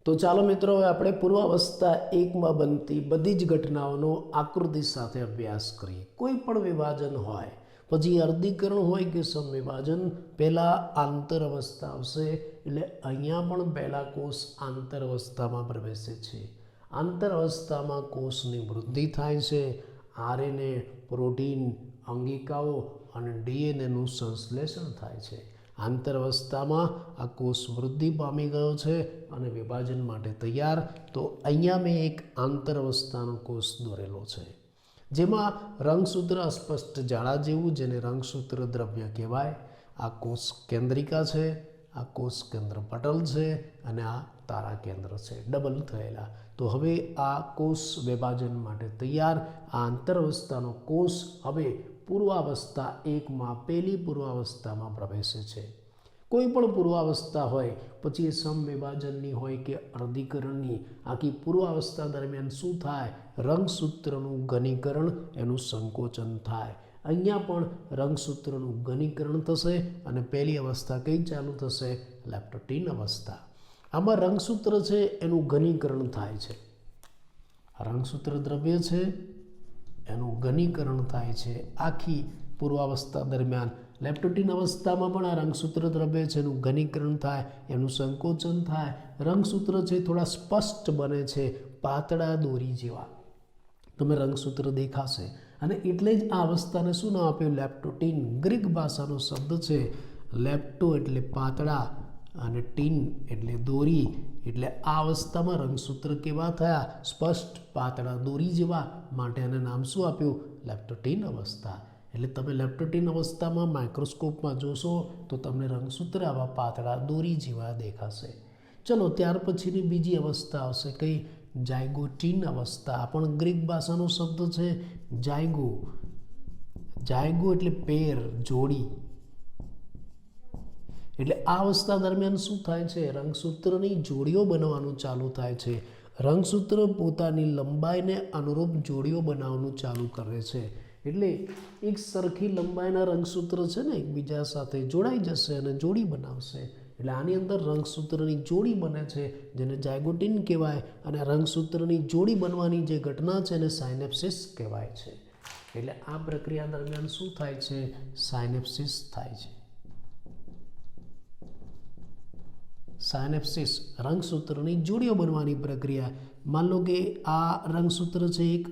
તો ચાલો મિત્રો, હવે આપણે પૂર્વાવસ્થા 1 માં બનતી બધી જ ઘટનાઓનો આકૃતિ સાથે અભ્યાસ કરીએ. કોઈ પણ વિભાજન હોય, પછી અર્ધીકરણ હોય કે સમવિભાજન, પહેલાં આંતર અવસ્થા આવશે. એટલે અહીંયા પણ પહેલાં કોષ આંતર અવસ્થામાં પ્રવેશે છે. આંતર અવસ્થામાં કોષની વૃદ્ધિ થાય છે. આરએનએ, પ્રોટીન, અંગિકાઓ અને ડીએનએનું સંશ્લેષણ થાય છે. આંતર અવસ્થામાં આ કોષ વૃદ્ધિ પામી ગયો છે અને વિભાજન માટે તૈયાર. તો અહીંયા મેં એક આંતર અવસ્થાનો કોષ દોરેલો છે, જેમાં રંગસૂત્ર અસ્પષ્ટ જાળા જેવું, જેને રંગસૂત્ર દ્રવ્ય કહેવાય. આ કોષ કેન્દ્રિકા છે, આ કોષ કેન્દ્ર પટલ છે અને આ તારા કેન્દ્ર છે, ડબલ થયેલા. તો હવે આ કોષ વિભાજન માટે તૈયાર. આ આંતર અવસ્થાનો કોષ હવે પૂર્વાવસ્થા 1 માં પહેલી પૂર્વાવસ્થામાં પ્રવેશે છે. કોઈ પણ પૂર્વાવસ્થા હોય, પછી એ સમવિભાજનની હોય કે અર્ધીકરણની, આખી પૂર્વાવસ્થા દરમિયાન શું થાય? રંગસૂત્રનું ઘનીકરણ, એનું સંકોચન થાય. અહીંયા પણ રંગસૂત્રનું ઘનીકરણ થશે અને પહેલી અવસ્થા કઈ ચાલુ થશે? લેપ્ટોટીન અવસ્થા. આમાં રંગસૂત્ર છે એનું ઘનીકરણ થાય છે. રંગસૂત્ર દ્રવ્ય છે એનું ઘનીકરણ થાય છે આખી પૂર્વાવસ્થા દરમિયાન. લેપ્ટોટીન અવસ્થામાં પણ આ રંગસૂત્ર દ્રવ્ય છે એનું ઘનીકરણ થાય, એનું સંકોચન થાય. રંગસૂત્ર છે થોડા સ્પષ્ટ બને છે, પાતળા દોરી જેવા તમે રંગસૂત્ર દેખાશે. અને એટલે જ આ અવસ્થાને શું નામ આપ્યું? લેપ્ટોટીન. ગ્રીક ભાષાનો શબ્દ છે. લેપ્ટો એટલે પાતળા અને ટીન એટલે દોરી. એટલે આ અવસ્થામાં રંગસૂત્ર કેવા થયા? સ્પષ્ટ, પાતળા, દોરી જેવા. માટે આને નામ શું આપ્યું? લેપ્ટોટીન અવસ્થા. એટલે તમે લેપ્ટોટીન અવસ્થામાં માઇક્રોસ્કોપમાં જોશો તો તમને રંગસૂત્ર આવા પાતળા દોરી જેવા દેખાશે. ચલો, ત્યાર પછીની બીજી અવસ્થા આવશે કઈ? જાયગોટીન અવસ્થા. આ પણ ગ્રીક ભાષાનો શબ્દ છે. જાયગો. જાયગો એટલે પેર, જોડી. એટલે આ અવસ્થા દરમિયાન શું થાય છે? રંગસૂત્રની જોડીઓ બનવાનું ચાલુ થાય છે. રંગસૂત્ર પોતાની લંબાઈને અનુરૂપ જોડીઓ બનાવવાનું ચાલુ કરે છે. એટલે એક સરખી લંબાઈના રંગસૂત્ર છે ને એકબીજા સાથે જોડાઈ જશે અને જોડી બનાવશે. એટલે આની અંદર રંગસૂત્રની જોડી બને છે, જેને જાયગોટીન કહેવાય. અને રંગસૂત્રની જોડી બનવાની જે ઘટના છે એને સાયનેપ્સિસ કહેવાય છે. એટલે આ પ્રક્રિયા દરમિયાન શું થાય છે? સાયનેપ્સિસ થાય છે. સાયનેપ્સિસ, રંગસૂત્રની જોડીઓ બનવાની પ્રક્રિયા. માન લો કે આ રંગસૂત્ર છે એક,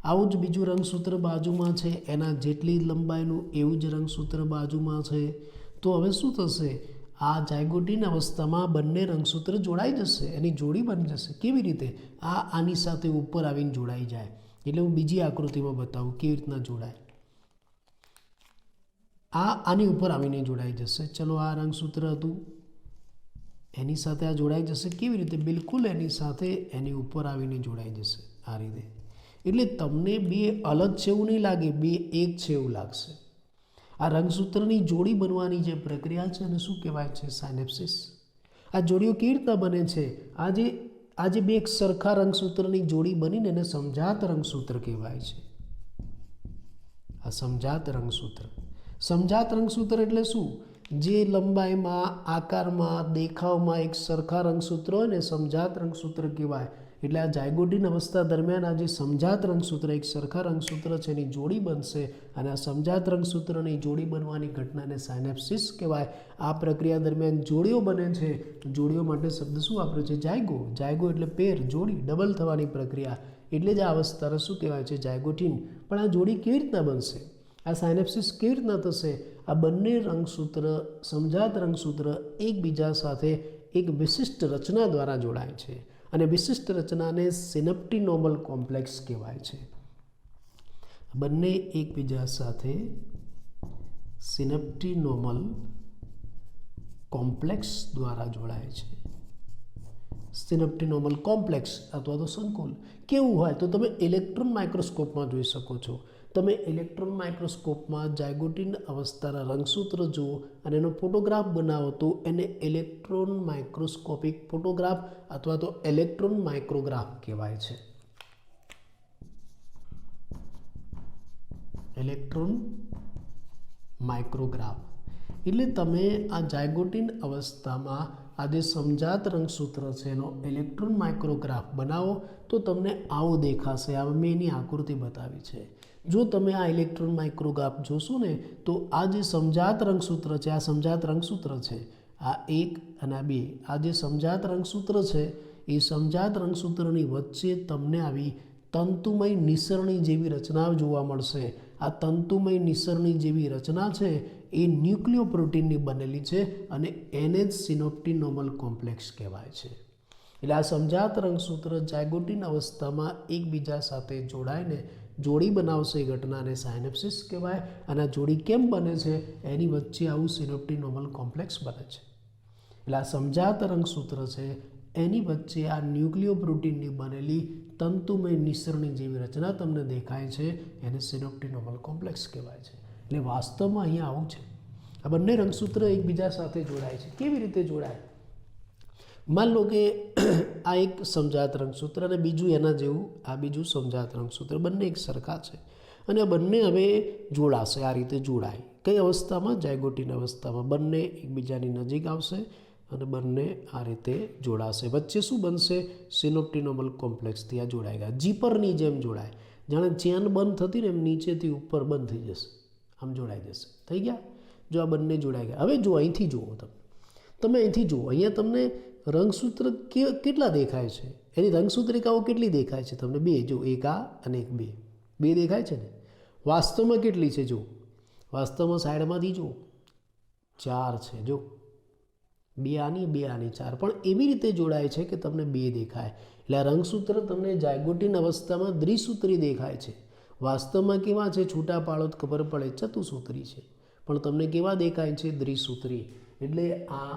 આવું જ બીજું રંગસૂત્ર બાજુમાં છે, એના જેટલી લંબાઈનું એવું જ રંગસૂત્ર બાજુમાં છે. તો હવે શું થશે? આ જાયગોટીન અવસ્થામાં બંને રંગસૂત્ર જોડાઈ જશે, એની જોડી બની જશે. કેવી રીતે? આ આની સાથે ઉપર આવીને જોડાઈ જાય. એટલે હું બીજી આકૃતિમાં બતાવું કેવી રીતના જોડાય. આ આની ઉપર આવીને જોડાઈ જશે. ચલો, આ રંગસૂત્ર હતું, એની સાથે આ જોડાઈ જશે. કેવી રીતે? બિલકુલ એની સાથે એની ઉપર આવીને જોડાઈ જશે આ રીતે. એટલે તમને બે અલગ છે એવું નહીં લાગે, બે એક છે એવું લાગશે. આ રંગસૂત્રની જોડી બનવાની જે પ્રક્રિયા છે એને શું કહેવાય છે? સાયનેપ્સિસ. આ જોડીઓ કેવી રીતના બને છે? આજે બે એક સરખા રંગસૂત્રની જોડી બનીને એને સમજાત રંગસૂત્ર કહેવાય છે. આ સમજાત રંગસૂત્ર. સમજાત રંગસૂત્ર એટલે શું? જે લંબાઈમાં, આકારમાં, દેખાવમાં એક સરખા રંગસૂત્ર હોય ને સમજાત રંગસૂત્ર કહેવાય. એટલે આ જાયગોટીન અવસ્થા દરમિયાન આ જે સમજાત રંગસૂત્ર, એક સરખા રંગસૂત્ર છે એની જોડી બનશે અને આ સમજાત રંગસૂત્રની જોડી બનવાની ઘટનાને સાયનેપ્સિસ કહેવાય. આ પ્રક્રિયા દરમિયાન જોડીઓ બને છે. જોડીઓ માટે શબ્દ શું વાપર્યો છે? જાયગો. જાયગો એટલે પેર, જોડી, ડબલ થવાની પ્રક્રિયા. એટલે જ આ અવસ્થાને શું કહેવાય છે? જાયગોટીન. પણ આ જોડી કેવી રીતના બનશે? આ સાયનેપ્સિસ કેવી રીતના થશે? આ બંને રંગસૂત્ર, સમજાત રંગસૂત્ર એકબીજા સાથે એક વિશિષ્ટ રચના દ્વારા જોડાય છે અને વિશિષ્ટ રચનાને સિનેપ્ટિનોમલ કોમ્પ્લેક્સ કહેવાય છે. બંને એકબીજા સાથે સિનેપ્ટિનોમલ કોમ્પ્લેક્સ દ્વારા જોડાય છે. સિનેપ્ટિનોમલ કોમ્પ્લેક્સ અથવા તો સંકુલ કેવું હોય તો તમે ઇલેક્ટ્રોન માઇક્રોસ્કોપમાં જોઈ શકો છો. તમે ઇલેક્ટ્રોન માઇક્રોસ્કોપમાં જાયગોટીન અવસ્થાના રંગસૂત્ર જુઓ અને એનો ફોટોગ્રાફ બનાવો તો એને ઇલેક્ટ્રોન માઇક્રોસ્કોપિક ફોટોગ્રાફ અથવા તો ઇલેક્ટ્રોન માઇક્રોગ્રાફ કહેવાય છે. Electron micrograph. એટલે તમે આ ઝાયગોટિન અવસ્થામાં આ જે સમજાત રંગસૂત્ર છે એનો ઇલેક્ટ્રોન માઇક્રોગ્રાફ બનાવો તો તમને આવો દેખાશે. આ મેં એની આકૃતિ બતાવી છે. જો તમે આ ઇલેક્ટ્રોન માઇક્રોગ્રાફ જોશો ને તો આ જે સમજાત રંગસૂત્ર છે, આ સમજાત રંગસૂત્ર છે, આ 1 અને આ 2, આ જે સમજાત રંગસૂત્ર છે એ સમજાત રંગસૂત્રની વચ્ચે તમને આવી તંતુમય નિસરણી જેવી રચના જોવા મળશે. આ તંતુમય નિસરણી જેવી રચના છે એ ન્યુક્લિયોપ્રોટીનની બનેલી છે અને એને જ સિનોપ્ટિનોમલ કોમ્પ્લેક્સ કહેવાય છે. એટલે આ સમજાત રંગસૂત્ર ઝાયગોટિન અવસ્થામાં એકબીજા સાથે જોડાઈને જોડી બનાવશે. એ ઘટનાને સાયનેપ્સિસ કહેવાય. અને આ જોડી કેમ બને છે? એની વચ્ચે આવું સિનોપ્ટિનોમલ કોમ્પ્લેક્સ બને છે. એટલે આ સમજાત રંગસૂત્ર છે એની વચ્ચે આ ન્યુક્લિયોપ્રોટીનની બનેલી તંતુમય નિસરણી જેવી રચના તમને દેખાય છે, એને સિનોપ્ટિનોમલ કોમ્પ્લેક્સ કહેવાય છે. એટલે વાસ્તવમાં અહીંયા આવું છે. આ બંને રંગસૂત્ર એકબીજા સાથે જોડાય છે. કેવી રીતે જોડાય? માન લો કે આ એક સમજાત રંગસૂત્ર અને બીજું એના જેવું આ બીજું સમજાત રંગસૂત્ર, બંને એક સરખા છે અને આ બંને હવે જોડાશે. આ રીતે જોડાય. કઈ અવસ્થામાં? ઝાયગોટિન અવસ્થામાં. બંને એકબીજાની નજીક આવશે અને બંને આ રીતે જોડાશે. વચ્ચે શું બનશે? સિનોપ્ટિનોમલ કોમ્પ્લેક્સથી આ જોડાઈ ગયા. જીપરની જેમ જોડાય. જાણે ચેન બંધ થતી ને એમ નીચેથી ઉપર બંધ થઈ જશે, આમ જોડાઈ જશે. થઈ ગયા? જો આ બંને જોડાઈ ગયા. હવે જો અહીંથી જુઓ, તમે અહીંથી જુઓ, અહીંયા તમને રંગસૂત્ર કેટલા દેખાય છે? એની રંગસૂત્રિકાઓ કેટલી દેખાય છે તમને? 2. જો એક આ અને એક 2 દેખાય છે ને? વાસ્તવમાં કેટલી છે? જો વાસ્તવમાં સાઈડમાંથી જુઓ 4 છે. જો 2 આની 2 આની 4, પણ એવી રીતે જોડાય છે કે તમને 2 દેખાય. એટલે આ રંગસૂત્ર તમને ઝાયગોટિન અવસ્થામાં દ્વિસૂત્રી દેખાય છે. વાસ્તવમાં કેવા છે? છૂટા પાડો તો ખબર પડે ચતુસૂત્રી છે, પણ તમને કેવા દેખાય છે? દ્વિસૂત્રી. એટલે આ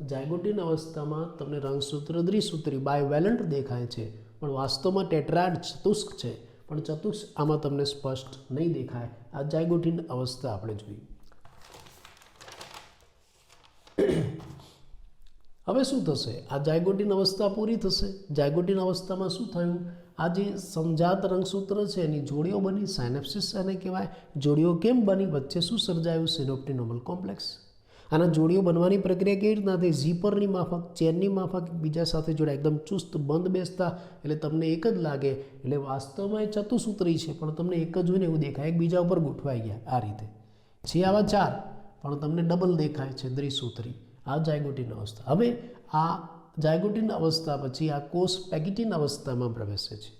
ઝાયગોટિન અવસ્થામાં તમને રંગસૂત્ર દ્વિસૂત્રી બાયવેલન્ટ દેખાય છે, પણ વાસ્તવમાં ટેટ્રાડ ચતુષ્ક છે. પણ ચતુષ્ક આમાં તમને સ્પષ્ટ નહીં દેખાય. આ ઝાયગોટિન અવસ્થા આપણે જોઈ. હવે શું થશે? આ ઝાયગોટિન અવસ્થા પૂરી થશે. ઝાયગોટિન અવસ્થામાં શું થયું? આ જે સમજાત રંગસૂત્ર છે એની જોડીઓ બની, સાયનેપ્સિસ એને કહેવાય. જોડીઓ કેમ બની? વચ્ચે શું સર્જાયું? સિનોપ્ટિનોમલ કોમ્પ્લેક્સ. આના જોડીઓ બનવાની પ્રક્રિયા કેવી રીતના થઈ? ઝીપરની માફક, ચેનની માફક એકબીજા સાથે જોડાય, એકદમ ચુસ્ત બંધ બેસતા. એટલે તમને એક જ લાગે. એટલે વાસ્તવમાં એ ચતુસૂત્રી છે, પણ તમને એક જ હોય ને એવું દેખાય. એકબીજા ઉપર ગોઠવાઈ ગયા. આ રીતે છે આવા 4, પણ તમને ડબલ દેખાય છે, દ્વિસૂત્રી. આ ઝાયગોટિન અવસ્થા. હવે આ ઝાયગોટિન અવસ્થા પછી આ કોષ પેકિટિન અવસ્થામાં પ્રવેશે છે.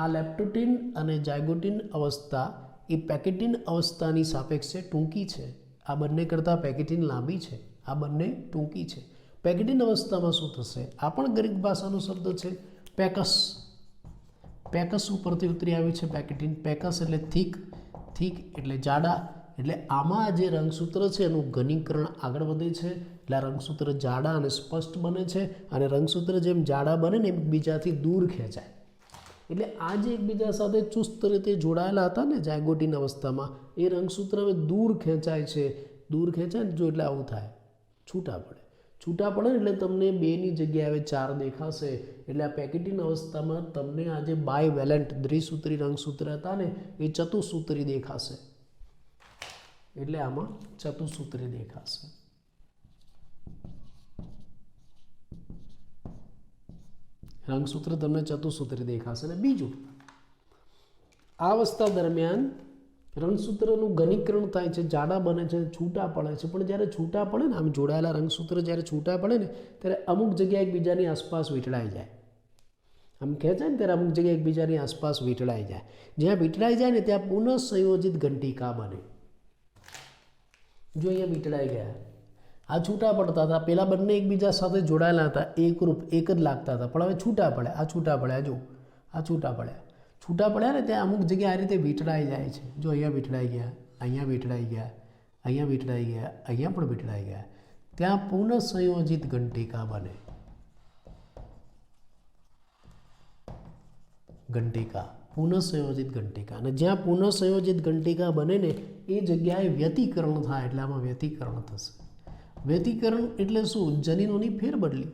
આ લેપ્ટોટિન અને ઝાયગોટિન અવસ્થા એ પેકિટિન અવસ્થાની સાપેક્ષે ટૂંકી છે. આ બંને કરતાં પેકિટિન લાંબી છે, આ બંને ટૂંકી છે. પેકિટિન અવસ્થામાં શું થશે? આ પણ ગ્રીક ભાષાનો શબ્દ છે, પેકસ. પેકસ ઉપરથી ઉતરી આવ્યું છે પેકિટિન. પેકસ એટલે થીક, થીક એટલે જાડા. એટલે આમાં જે રંગસૂત્ર છે એનું ઘનીકરણ આગળ વધે છે. એટલે આ રંગસૂત્ર જાડા અને સ્પષ્ટ બને છે, અને રંગસૂત્ર જેમ જાડા બને ને એકબીજાથી દૂર ખેંચાય. એટલે આ જે એકબીજા સાથે ચુસ્ત રીતે જોડાયેલા હતા ને ઝાયગોટિન અવસ્થામાં, એ રંગસૂત્ર હવે દૂર ખેંચાય છે. દૂર ખેંચાય ને જો એટલે આવું થાય, છૂટા પડે. છૂટા પડે એટલે તમને 2ની જગ્યાએ હવે 4 દેખાશે. એટલે આ પેકિટિન અવસ્થામાં તમને આ જે બાયવેલેન્ટ દ્વિસૂત્રી રંગસૂત્ર હતા ને એ ચતુસૂત્રી દેખાશે. એટલે આમાં ચતુસૂત્રી દેખાશે. રંગસૂત્ર તમને ચતુસૂત્રી દેખાશે. અને બીજું, આ અવસ્થા દરમિયાન રંગસૂત્રનું ઘનીકરણ થાય છે, જાડા બને છે, છૂટા પડે છે. પણ જ્યારે છૂટા પડે ને, આમ જોડાયેલા રંગસૂત્ર જ્યારે છૂટા પડે ને ત્યારે અમુક જગ્યાએ એકબીજાની આસપાસ વીંટળાઈ જાય. આમ ખેંચાય ને ત્યારે અમુક જગ્યાએ એકબીજાની આસપાસ વીંટળાઈ જાય. જ્યાં વીંટળાઈ જાય ને ત્યાં પુનઃ સંયોજિત ઘંટિકા બને. જો અહીંયા વીંટળાઈ ગયા, આ છૂટા પડતા હતા. પહેલાં બંને એકબીજા સાથે જોડાયેલા હતા, એકરૂપ, એક જ લાગતા હતા. પણ હવે છૂટા પડ્યા. આ છૂટા પડ્યા. જો આ છૂટા પડ્યા. છૂટા પડ્યા ને ત્યાં અમુક જગ્યાએ આ રીતે વીંટળાઈ જાય છે. જો અહીંયા વીંટળાઈ ગયા, અહીંયા વીંટળાઈ ગયા, અહીંયા વીંટળાઈ ગયા, અહીંયા પણ વીંટળાઈ ગયા. ત્યાં પુનઃ સંયોજિત ઘંટિકા બને. ઘંટિકા, પુનઃ સંયોજિત ઘંટિકા. અને જ્યાં પુનઃ સંયોજિત ઘંટિકા બને ને એ જગ્યાએ વ્યતિકરણ થાય. એટલે આમાં વ્યતિકરણ થશે. વ્યતિકરણ એટલે શું? જનીનોની ફેરબદલી.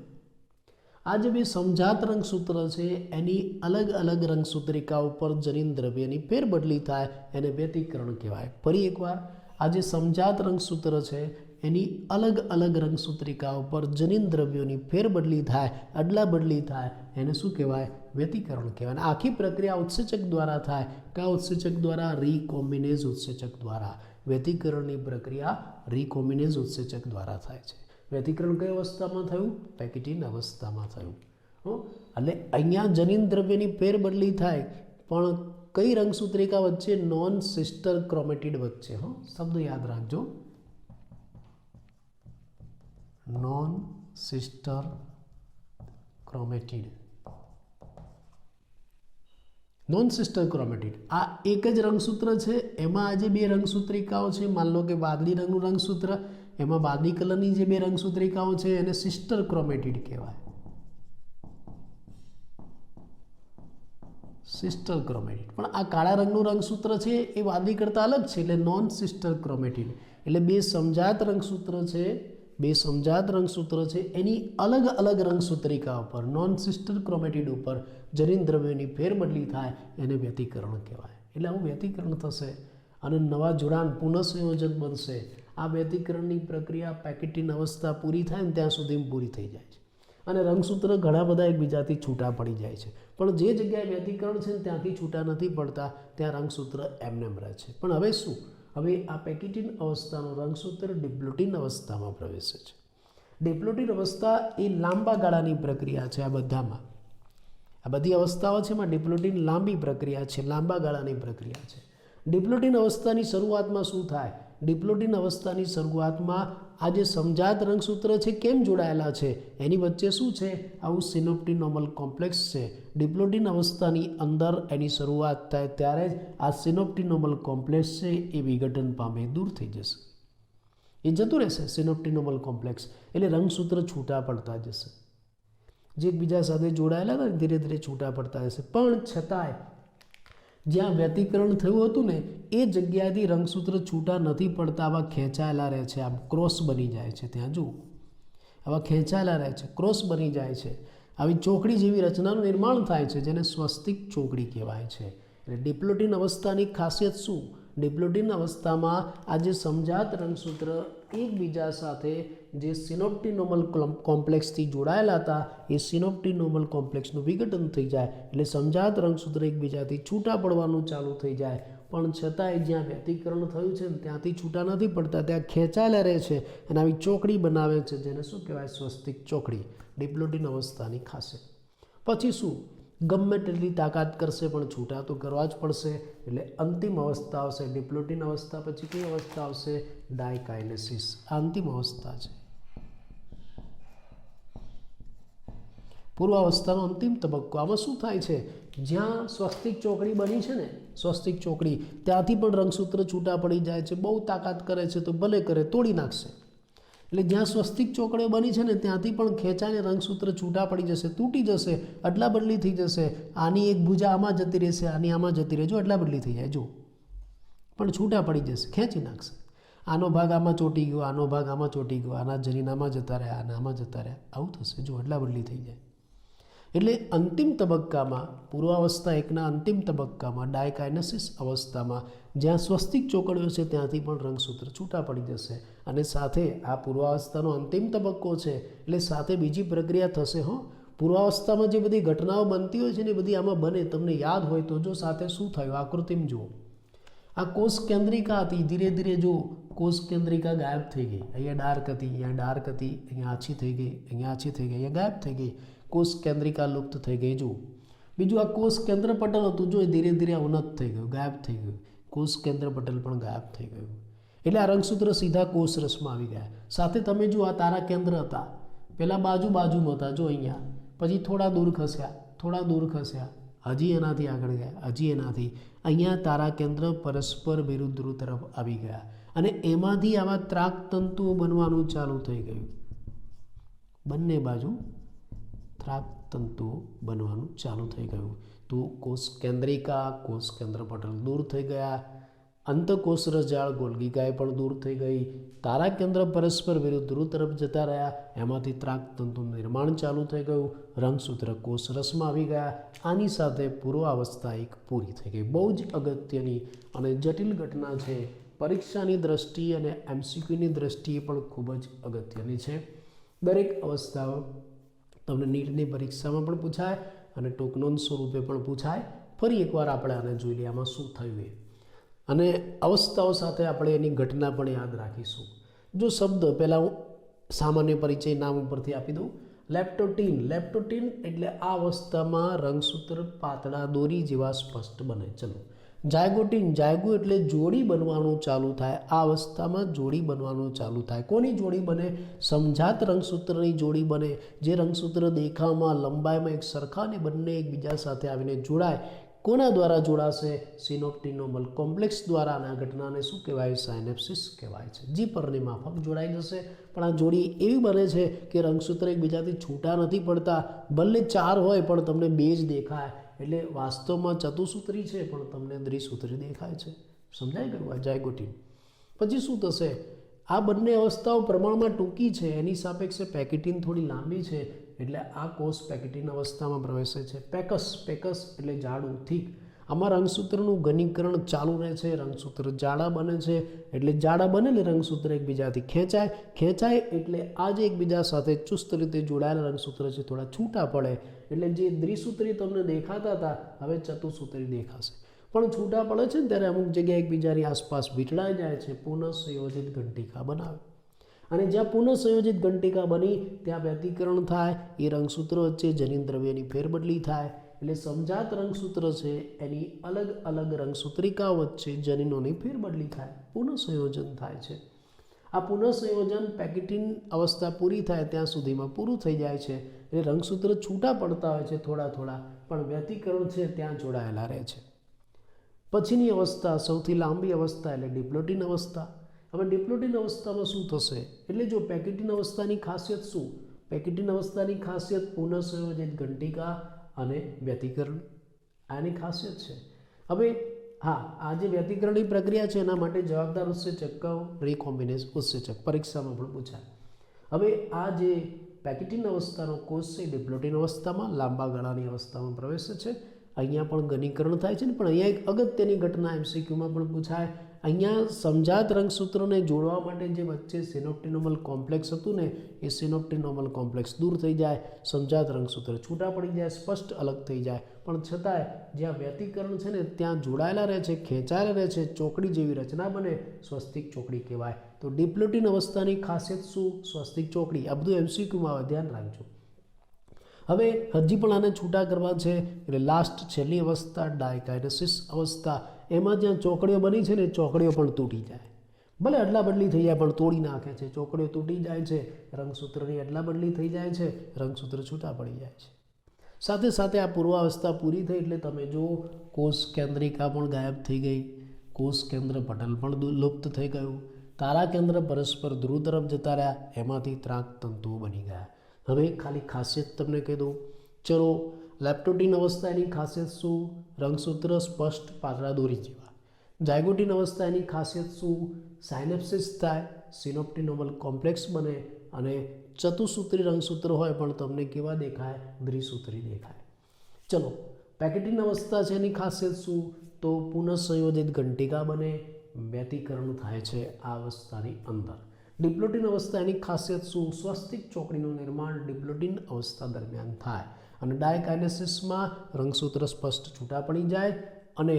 આ જે બે સમજાત રંગસૂત્ર છે એની અલગ અલગ રંગસૂત્રિકાઓ પર જનીન દ્રવ્યની ફેરબદલી થાય, એને વ્યતિકરણ કહેવાય. ફરી એકવાર, આ જે સમજાત રંગસૂત્ર છે એની અલગ અલગ રંગસૂત્રિકાઓ પર જનીન દ્રવ્યોની ફેરબદલી થાય, અદલા બદલી થાય, એને શું કહેવાય? વ્યતિકરણ કહેવાય. અને આખી પ્રક્રિયા ઉત્સેચક દ્વારા થાય. કયા ઉત્સેચક દ્વારા? રીકોમ્બિનેઝ ઉત્સેચક દ્વારા. વ્યતિકરણની પ્રક્રિયા રીકોમ્બિનેઝ ઉત્સેચક દ્વારા થાય છે. વ્યતિકરણ કઈ અવસ્થામાં થયું? પેકિટીન અવસ્થામાં થયું. એટલે અહીંયા જનીન દ્રવ્યની ફેરબદલી થાય, પણ કઈ રંગસૂત્રિકા વચ્ચે? નોન સિસ્ટર ક્રોમેટિડ વચ્ચે. શબ્દ યાદ રાખજો, non sister chromatid. Non sister chromatid આ એક જ રંગસૂત્ર છે, એમાં આજે બે રંગસૂત્રિકાઓ છે. માન લો કે વાદળી રંગનું રંગસૂત્ર, એમાં વાદળી કલરની જે બે રંગસૂત્રિકાઓ છે એને સિસ્ટર ક્રોમેટિડ કહેવાય. Sister chromatid. પણ આ કાળા રંગનું રંગસૂત્ર છે એ વાદળી કરતાં અલગ છે, એટલે નોન સિસ્ટર ક્રોમેટિડ. એટલે બે સમજાત રંગસૂત્ર છે, બે સમજાત રંગસૂત્ર છે, એની અલગ અલગ રંગસૂત્રિકા ઉપર, નોન સિસ્ટર ક્રોમેટિડ ઉપર જનીન દ્રવ્યોની ફેરબદલી થાય, એને વ્યતિકરણ કહેવાય. એટલે આવું વ્યતિકરણ થશે અને નવા જોડાણ પુનઃસંયોજન બનશે. આ વ્યતિકરણની પ્રક્રિયા પેકેટીન અવસ્થા પૂરી થાય ને ત્યાં સુધી પૂરી થઈ જાય છે. અને રંગસૂત્ર ઘણા બધા એકબીજાથી છૂટા પડી જાય છે, પણ જે જગ્યાએ વ્યતિકરણ છે ને ત્યાંથી છૂટા નથી પડતા, ત્યાં રંગસૂત્ર એમનેમ રહે છે. પણ હવે શું? હવે આ પેકેટીન અવસ્થાનું રંગસૂત્ર ડિપ્લોટીન અવસ્થામાં પ્રવેશે છે. ડિપ્લોટીન અવસ્થા એ લાંબા ગાળાની પ્રક્રિયા છે. આ બધામાં, આ બધી અવસ્થાઓ છે એમાં ડિપ્લોટીન લાંબી પ્રક્રિયા છે, લાંબા ગાળાની પ્રક્રિયા છે. ડિપ્લોટીન અવસ્થાની શરૂઆતમાં શું થાય? ડિપ્લોટીન અવસ્થાની શરૂઆતમાં આ જે સમજાત રંગસૂત્ર છે કેમ જોડાયેલા છે? એની વચ્ચે શું છે? આવું સિનોપ્ટિનોમલ કોમ્પ્લેક્સ છે. ડિપ્લોટીન અવસ્થાની અંદર એની શરૂઆત થાય ત્યારે જ આ સિનોપ્ટિનોમલ કોમ્પ્લેક્સ છે એ વિઘટન પામે, દૂર થઈ જશે, એ જતું રહેશે સિનોપ્ટિનોમલ કોમ્પ્લેક્સ. એટલે રંગસૂત્ર છૂટા પડતા જશે, જે એકબીજા સાથે જોડાયેલા હતા ધીરે ધીરે છૂટા પડતા જશે. પણ છતાંય જ્યાં વ્યતિકરણ થયું હતું ને એ જગ્યાએથી રંગસૂત્ર છૂટા નથી પડતા, આવા ખેંચાયેલા રહે છે, આમ ક્રોસ બની જાય છે. ત્યાં જુઓ, આવા ખેંચાયેલા રહે છે, ક્રોસ બની જાય છે. આવી ચોકડી જેવી રચનાનું નિર્માણ થાય છે, જેને સ્વસ્તિક ચોકડી કહેવાય છે. એટલે ડિપ્લોટીન અવસ્થાની ખાસિયત શું? ડિપ્લોટીન અવસ્થામાં આ જે સમજાત રંગસૂત્ર એકબીજા સાથે જે સિનોપ્ટિનોમલ કોમ્પ્લેક્સથી જોડાયેલા હતા એ સિનોપ્ટિનોમલ કોમ્પ્લેક્સનું વિઘટન થઈ જાય, એટલે સમજાત રંગસૂત્ર એકબીજાથી છૂટા પડવાનું ચાલુ થઈ જાય. પણ છતાંય જ્યાં વ્યતિકરણ થયું છે ને ત્યાંથી છૂટા નથી પડતા, ત્યાં ખેંચાયેલા રહે છે અને આવી ચોકડી બનાવે છે, જેને શું કહેવાય? સ્વસ્તિક ચોકડી. ડિપ્લોટીન અવસ્થાની ખાસિયત. પછી શું? ગમે તેટલી તાકાત કરશે પણ છૂટા તો કરવા જ પડશે. એટલે અંતિમ અવસ્થા આવશે ડિપ્લોટીન અવસ્થા. પછી કઈ અવસ્થા આવશે? ડાયકાઇનેસિસ. આ અંતિમ અવસ્થા છે, પૂર્વાવસ્થાનો અંતિમ તબક્કો. આમાં શું થાય છે? જ્યાં સ્વસ્તિક ચોકડી બની છે ને, સ્વસ્તિક ચોકડી, ત્યાંથી પણ રંગસૂત્ર છૂટા પડી જાય છે. બહુ તાકાત કરે છે તો ભલે કરે, તોડી નાખશે. એટલે જ્યાં સ્વસ્તિક ચોકડીઓ બની છે ને ત્યાંથી પણ ખેંચાઈને રંગસૂત્ર છૂટા પડી જશે, તૂટી જશે, અદલા બદલી થઈ જશે. આની એક ભુજા આમાં જતી રહેશે, આની આમાં જતી રહેજો, અદલા બદલી થઈ જાય, જો પણ છૂટા પડી જશે, ખેંચી નાખશે. આનો ભાગ આમાં ચોંટી ગયો, આનો ભાગ આમાં ચોંટી ગયો, આના જનીનામાં જતા રહ્યા, આનામાં જતા રહ્યા, આવું થશે, જો અદલા બદલી થઈ જાય. એટલે અંતિમ તબક્કામાં, પૂર્વાવસ્થા એકના અંતિમ તબક્કામાં, ડાયકાઇનેસિસ અવસ્થામાં જ્યાં સ્વસ્તિક ચોકડીઓ છે ત્યાંથી પણ રંગસૂત્ર છૂટા પડી જશે. અને સાથે આ પૂર્વાવસ્થાનો અંતિમ તબક્કો છે એટલે સાથે બીજી પ્રક્રિયા થશે. પૂર્વાવસ્થામાં જે બધી ઘટનાઓ બનતી હોય છે ને એ બધી આમાં બને. તમને યાદ હોય તો જો સાથે શું થયું આકૃતિમાં જુઓ. આ કોષ કેન્દ્રિકા હતી, ધીરે ધીરે જો કોષ કેન્દ્રિકા ગાયબ થઈ ગઈ. અહીંયા ડાર્ક હતી, અહીંયા ડાર્ક હતી, અહીંયા આછી થઈ ગઈ, અહીંયા આછી થઈ ગઈ, અહીંયા ગાયબ થઈ ગઈ. કોષ કેન્દ્રિકા લુપ્ત થઈ ગઈ. જુઓ બીજું આ કોષ કેન્દ્ર પટલ હતું, જો ધીરે ધીરે ઉન્નત થઈ ગયું, ગાયબ થઈ ગયું. કોષ કેન્દ્ર પટલ પણ ગાયબ થઈ ગયું. એટલે આ રંગસૂત્ર સીધા કોષ રસમાં આવી ગયા. સાથે તમે જો આ તારા કેન્દ્ર હતા, પહેલાં બાજુમાં હતા, જો અહીંયા, પછી થોડા દૂર ખસ્યા, થોડા દૂર ખસ્યા, હજી એનાથી આગળ ગયા, હજી એનાથી, અહીંયા તારા કેન્દ્ર પરસ્પર વિરુદ્ધ ધ્રુવ તરફ આવી ગયા અને એમાંથી આવા ત્રાક તંતુઓ બનવાનું ચાલુ થઈ ગયું. બંને બાજુ ત્રાક તંતુઓ બનવાનું ચાલુ થઈ ગયું. તો કોષ કેન્દ્રિકા, કોષ કેન્દ્ર પટલ દૂર થઈ ગયા, અંતકોષરસ જાળ ગોલ્ગિકાએ પણ દૂર થઈ ગઈ, તારા કેન્દ્ર પરસ્પર વિરુદ્ધ ધ્રુવ તરફ જતા રહ્યા, એમાંથી ત્રાક તંતુનું નિર્માણ ચાલુ થઈ ગયું, રંગસૂત્ર કોષ રસમાં આવી ગયા. આની સાથે પૂર્વાવસ્થા એક પૂરી થઈ ગઈ. બહુ જ અગત્યની અને જટિલ ઘટના છે પરીક્ષાની દ્રષ્ટિએ અને એમસીક્યુની દ્રષ્ટિએ પણ ખૂબ જ અગત્યની છે. દરેક અવસ્થાઓ તમને નીટની પરીક્ષામાં પણ પૂછાય અને ટોકનોન સ્વરૂપે પણ પૂછાય. ફરી એકવાર આપણે આને જોઈ લઈએ આમાં શું થયું એ, અને અવસ્થાઓ સાથે આપણે એની ઘટના પણ યાદ રાખીશું. જો શબ્દ પહેલાં હું સામાન્ય પરિચય નામ ઉપરથી આપી દઉં. લેપ્ટોટીન. લેપ્ટોટીન એટલે આ અવસ્થામાં રંગસૂત્ર પાતળા દોરી જેવા સ્પષ્ટ બને. ચલો. જાયગોટીન. જાયગો એટલે જોડી બનવાનું ચાલુ થાય. આ અવસ્થામાં જોડી બનવાનું ચાલુ થાય. કોની જોડી બને? સમજાત રંગસૂત્રની જોડી બને. જે રંગસૂત્ર દેખાવમાં લંબાઈમાં એક સરખા ને બંને એકબીજા સાથે આવીને જોડાય. કોના દ્વારા જોડાશે? સિનોપ્ટિનોમલ કોમ્પ્લેક્સ દ્વારા. અને આ ઘટનાને શું કહેવાય? સાયનેપ્સિસ કહેવાય છે. જીપરની માફક જોડાઈ જશે. પણ આ જોડી એવી બને છે કે રંગસૂત્ર એકબીજાથી છૂટા નથી પડતા. ભલે 4 હોય પણ તમને 2 જ દેખાય. એટલે વાસ્તવમાં ચતુસૂત્રી છે પણ તમને દ્વિસૂત્રી દેખાય છે. સમજાય ગયું? જાયગોટીન. પછી શું થશે? આ બંને અવસ્થાઓ પ્રમાણમાં ટૂંકી છે, એની સાપેક્ષે પેકિટીન થોડી લાંબી છે. એટલે આ કોષ પેકિટીન અવસ્થામાં પ્રવેશે છે. પેકસ. પેકસ એટલે જાડું, થીક. આમાં રંગસૂત્રનું ઘનીકરણ ચાલુ રહે છે. રંગસૂત્ર જાડા બને છે. એટલે જાડા બનેલે રંગસૂત્ર એકબીજાથી ખેંચાય. ખેંચાય એટલે આ જે એકબીજા સાથે ચુસ્ત રીતે જોડાયેલા રંગસૂત્ર છે થોડા છૂટા પડે. એટલે જે દ્વિસૂત્રી તમને દેખાતા હતા હવે ચતુસૂત્રી દેખાશે. પણ છૂટા પડે છે ને ત્યારે અમુક જગ્યાએ એકબીજાની આસપાસ વીંટળાઈ જાય છે. પુનઃસંયોજિત ઘંટિકા બનાવે. અને જ્યાં પુનઃસંયોજિત ઘંટિકા બની ત્યાં વ્યતિકરણ થાય. એ રંગસૂત્રો વચ્ચે જનીન દ્રવ્યની ફેરબદલી થાય. એટલે સમજાત રંગસૂત્ર છે એની અલગ અલગ રંગસૂત્રિકાઓ વચ્ચે જનીનોની ફેરબદલી થાય, પુનઃસંયોજન થાય છે. આ પુનઃસંયોજન પેકિટીન અવસ્થા પૂરી થાય ત્યાં સુધીમાં પૂરું થઈ જાય છે. એટલે રંગસૂત્ર છૂટા પડતા હોય છે થોડા થોડા, પણ વ્યતિકરણ છે ત્યાં જોડાયેલા રહે છે. પછીની અવસ્થા સૌથી લાંબી અવસ્થા એટલે ડિપ્લોટીન અવસ્થા. હવે ડિપ્લોટીન અવસ્થામાં શું થશે? એટલે જો પેકિટીન અવસ્થાની ખાસિયત શું? પેકિટીન અવસ્થાની ખાસિયત પુનઃસંયોજિત ઘંટિકા અને વ્યતિકરણ, આની ખાસિયત છે. હવે હા, આ જે વ્યતિકરણની પ્રક્રિયા છે એના માટે જવાબદાર ઉત્સેચક કયો? રિકોમ્બિનેઝ ઉત્સેચક. પરીક્ષામાં પણ પૂછાય. હવે આ જે પેકિટીન અવસ્થાનો કોષ છે ડિપ્લોટીન અવસ્થામાં લાંબા ગાળાની અવસ્થામાં પ્રવેશે છે. અહીંયા પણ ઘનીકરણ થાય છે ને, પણ અહીંયા એક અગત્યની ઘટના એમસીક્યુમાં પણ પૂછાય. અહીંયા સમજાત રંગસૂત્રોને જોડવા માટે જે વચ્ચે સિનોપ્ટિનોમલ કોમ્પ્લેક્સ હતું ને એ સિનોપ્ટિનોમલ કોમ્પ્લેક્સ દૂર થઈ જાય. સમજાત રંગસૂત્ર છૂટા પડી જાય, સ્પષ્ટ અલગ થઈ જાય. પણ છતાંય જ્યાં વ્યતિકરણ છે ને ત્યાં જોડાયેલા રહે છે, ખેંચાયેલા રહે છે, ચોકડી જેવી રચના બને, સ્વસ્તિક ચોકડી કહેવાય. તો ડિપ્લોટીન અવસ્થાની ખાસિયત શું? સ્વસ્તિક ચોકડી. આ બધું એમસીક્યુમાં આવે, ધ્યાન રાખજો. હવે હજી પણ આને છૂટા કરવા છે એટલે લાસ્ટ છેલ્લી અવસ્થા ડાયકાઇનેસિસ અવસ્થા. એમાં જ્યાં ચોકડીઓ બની છે ને ચોકડીઓ પણ તૂટી જાય. ભલે અદલા બદલી થઈ જાય પણ તોડી નાખે છે. ચોકડીઓ તૂટી જાય છે, રંગસૂત્રની અદલા બદલી થઈ જાય છે, રંગસૂત્ર છૂટા પડી જાય છે. સાથે સાથે આ પૂર્વાવસ્થા પૂરી થઈ એટલે તમે જો કોષ કેન્દ્રિકા પણ ગાયબ થઈ ગઈ, કોષ કેન્દ્ર પટલ પણ લુપ્ત થઈ ગયું, તારા કેન્દ્ર પરસ્પર ધ્રુવ તરફ જતા રહ્યા, એમાંથી ત્રાક તંતુઓ બની ગયા. હવે ખાલી ખાસિયત તમને કહી દઉં. ચલો, લેપ્ટોટીન અવસ્થા એની ખાસિયત શું? રંગસૂત્ર સ્પષ્ટ પાતળા દોરી જેવા. જાયગોટીન અવસ્થા એની ખાસિયત શું? સાયનેપ્સિસ થાય, સિનોપ્ટિનોમલ કોમ્પ્લેક્સ બને અને ચતુસૂત્રી રંગસૂત્ર હોય પણ તમને કેવા દેખાય? દ્વિસૂત્રી દેખાય. ચલો, પેકિટીન અવસ્થા છે એની ખાસિયત શું? તો પુનઃસંયોજિત ઘંટિકા બને, વ્યતિકરણ થાય છે આ અવસ્થાની અંદર. ડિપ્લોટીન અવસ્થા એની ખાસિયત શું? સ્વસ્તિક ચોકડીનું નિર્માણ ડિપ્લોટીન અવસ્થા દરમિયાન થાય. અને ડાયકાઇનેસિસમાં રંગસૂત્ર સ્પષ્ટ છૂટા પડી જાય અને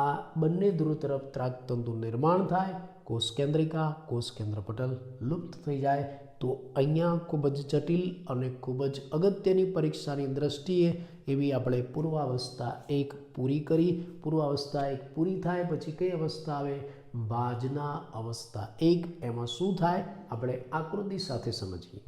આ બંને ધ્રુવ તરફ ત્રાકતંતુ નિર્માણ થાય. કોષ કેન્દ્રિકા, કોષ કેન્દ્ર પટલ લુપ્ત થઈ જાય. તો અહીંયા ખૂબ જ જટિલ અને ખૂબ જ અગત્યની પરીક્ષાની દ્રષ્ટિએ એવી આપણે પૂર્વાવસ્થા 1 પૂરી કરી. પૂર્વાવસ્થા 1 પૂરી થાય પછી કઈ અવસ્થા આવે? બાજના અવસ્થા 1. એમાં શું થાય આપણે આકૃતિ સાથે સમજીએ.